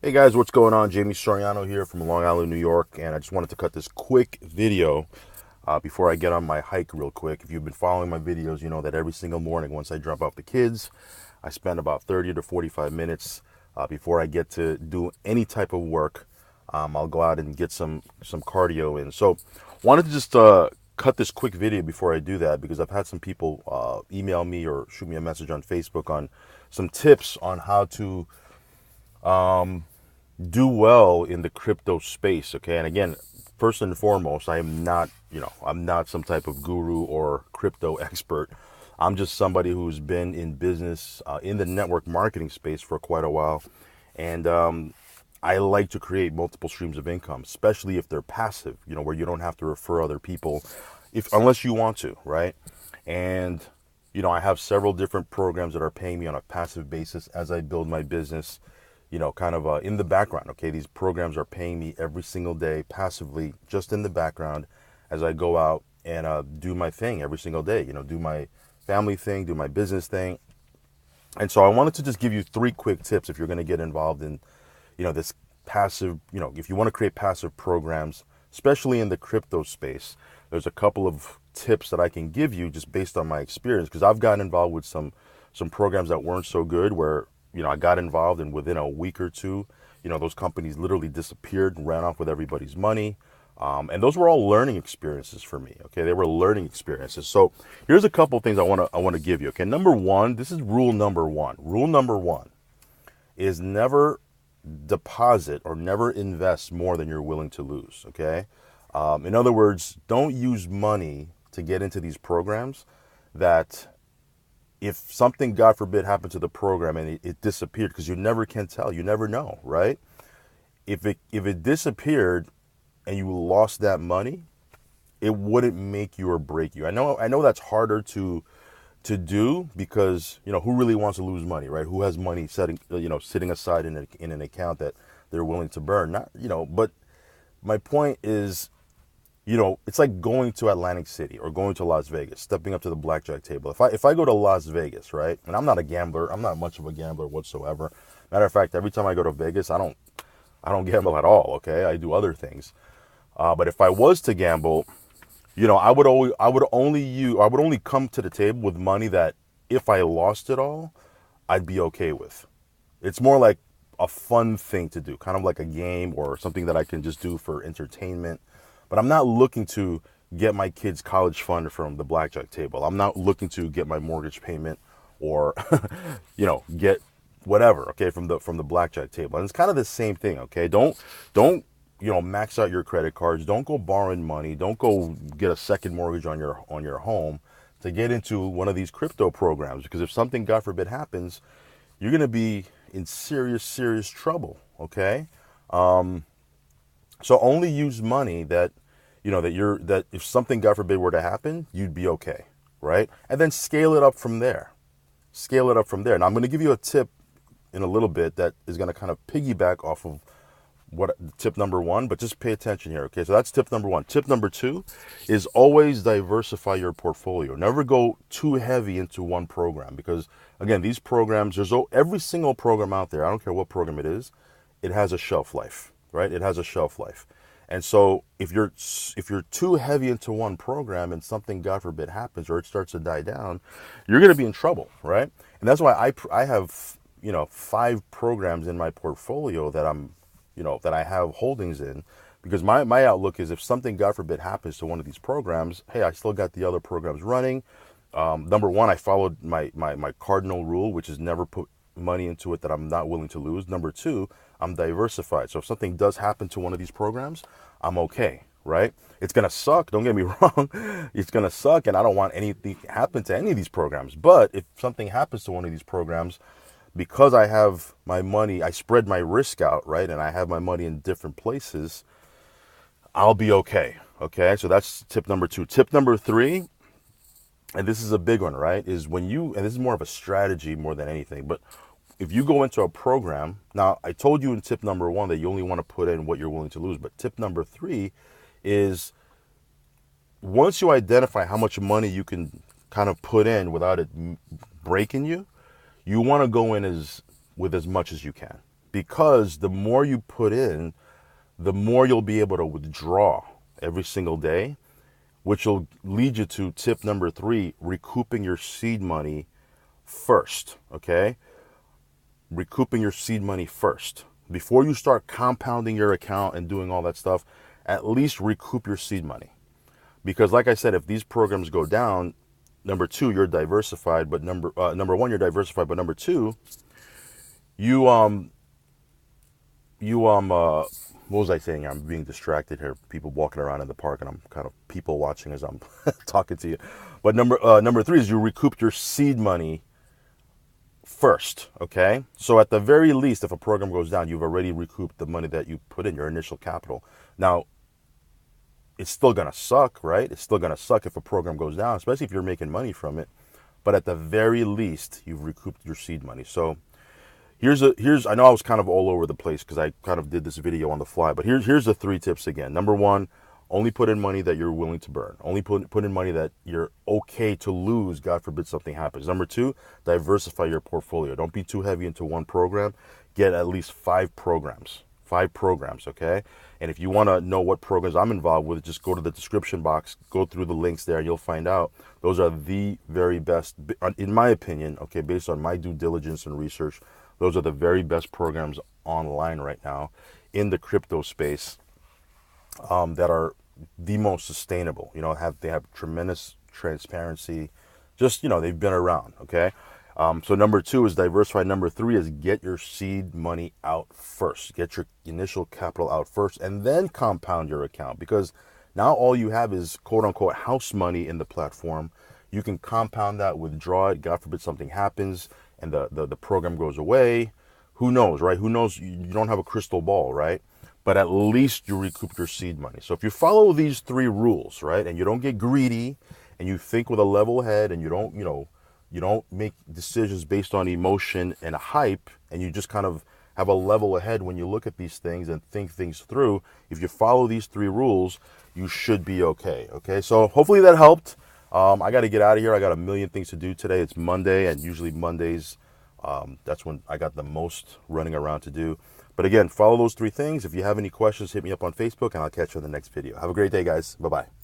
Hey guys, what's going on? Jamie Soriano here from Long Island, New York, and I just wanted to cut this quick video before I get on my hike real quick. If you've been following my videos, you know that every single morning once I drop off the kids, I spend about 30 to 45 minutes before I get to do any type of work. I'll go out and get some cardio in. So wanted to just cut this quick video before I do that because I've had some people email me or shoot me a message on Facebook on some tips on how to do well in the crypto space. Okay, and again, first and foremost, I am not, I'm not some type of guru or crypto expert. I'm just somebody who's been in business in the network marketing space for quite a while, and I like to create multiple streams of income, especially if they're passive, where you don't have to refer other people if unless you want to, right? And I have several different programs that are paying me on a passive basis as I build my business, kind of in the background. Okay, these programs are paying me every single day passively, just in the background, as I go out and do my thing every single day. Do my family thing, do my business thing. And so I wanted to just give you three quick tips if you're going to get involved in, this passive, if you want to create passive programs, especially in the crypto space. There's a couple of tips that I can give you just based on my experience, because I've gotten involved with some programs that weren't so good where, I got involved and within a week or two, those companies literally disappeared and ran off with everybody's money. And those were all learning experiences for me. Okay, they were learning experiences. So here's a couple of things I want to give you. Okay, number one, this is rule number one. Rule number one is never deposit or never invest more than you're willing to lose. Okay, in other words, don't use money to get into these programs that, if something, God forbid, happened to the program and it disappeared, because you never can tell, you never know, right? If it disappeared and you lost that money, it wouldn't make you or break you. I know that's harder to do, because who really wants to lose money, right? Who has money sitting aside in an account that they're willing to burn? Not, but my point is, it's like going to Atlantic City or going to Las Vegas, stepping up to the blackjack table. If I go to Las Vegas, right, and I'm not a gambler, I'm not much of a gambler whatsoever. Matter of fact, every time I go to Vegas, I don't gamble at all. Okay, I do other things. But if I was to gamble, I would only come to the table with money that, if I lost it all, I'd be okay with. It's more like a fun thing to do, kind of like a game or something that I can just do for entertainment. But I'm not looking to get my kids' college fund from the blackjack table. I'm not looking to get my mortgage payment or, get whatever, okay, from the blackjack table. And it's kind of the same thing, okay? Don't max out your credit cards. Don't go borrowing money. Don't go get a second mortgage on your home to get into one of these crypto programs, because if something, God forbid, happens, you're going to be in serious trouble, okay? So only use money that, that if something, God forbid, were to happen, you'd be okay, right? And then scale it up from there. Scale it up from there. Now I'm going to give you a tip in a little bit that is going to kind of piggyback off of what tip number one, but just pay attention here. Okay, so that's tip number one. Tip number two is always diversify your portfolio. Never go too heavy into one program, because again, these programs, every single program out there, I don't care what program it is, it has a shelf life, right? It has a shelf life. And so if you're too heavy into one program and something, God forbid, happens or it starts to die down, you're going to be in trouble, right? And that's why I have 5 programs in my portfolio that that I have holdings in, because my outlook is, if something, God forbid, happens to one of these programs, hey, I still got the other programs running. Number one, I followed my cardinal rule, which is never put money into it that I'm not willing to lose. Number two, I'm diversified. So if something does happen to one of these programs, I'm okay, right? It's going to suck. Don't get me wrong. It's going to suck. And I don't want anything to happen to any of these programs. But if something happens to one of these programs, because I have my money, I spread my risk out, right? And I have my money in different places, I'll be okay. Okay. So that's tip number two. Tip number three, and this is a big one, right? Is and this is more of a strategy more than anything, but if you go into a program, now I told you in tip number one that you only want to put in what you're willing to lose, but tip number three is, once you identify how much money you can kind of put in without it breaking you, you want to go in with as much as you can. because the more you put in, the more you'll be able to withdraw every single day, which will lead you to tip number 3, recouping your seed money first, okay? Recouping your seed money first. Before you start compounding your account and doing all that stuff, at least recoup your seed money. Because like I said, if these programs go down, number 2, you're diversified, but number 1, you're diversified, but number 2, you what was I saying? I'm being distracted here. People walking around in the park, and I'm kind of people watching as I'm talking to you. But number 3 is you recoup your seed money first, okay? So at the very least, if a program goes down, you've already recouped the money that you put in, your initial capital. Now, it's still going to suck, right? It's still going to suck if a program goes down, especially if you're making money from it. But at the very least, you've recouped your seed money. So here's I know I was kind of all over the place because I kind of did this video on the fly, but here's the 3 tips again. Number 1, only put in money that you're willing to burn. Only put in money that you're okay to lose, God forbid something happens. Number 2, diversify your portfolio. Don't be too heavy into one program. Get at least 5 programs. 5 programs, okay? And if you want to know what programs I'm involved with, just go to the description box, go through the links there, and you'll find out. Those are the very best, in my opinion, okay, based on my due diligence and research, those are the very best programs online right now in the crypto space that are the most sustainable. You know, they have tremendous transparency. Just, you know, they've been around, okay? So number 2 is diversify. Number 3 is get your seed money out first. Get your initial capital out first and then compound your account, because now all you have is quote unquote house money in the platform. You can compound that, withdraw it. God forbid something happens and the program goes away. Who knows, right? Who knows? You don't have a crystal ball, right? But at least you recoup your seed money. So if you follow these 3 rules, right, and you don't get greedy and you think with a level head and you don't, you don't make decisions based on emotion and hype, and you just kind of have a level ahead when you look at these things and think things through. If you follow these 3 rules, you should be okay. Okay, so hopefully that helped. I got to get out of here. I got a million things to do today. It's Monday, and usually Mondays, that's when I got the most running around to do. But again, follow those 3 things. If you have any questions, hit me up on Facebook, and I'll catch you in the next video. Have a great day, guys. Bye-bye.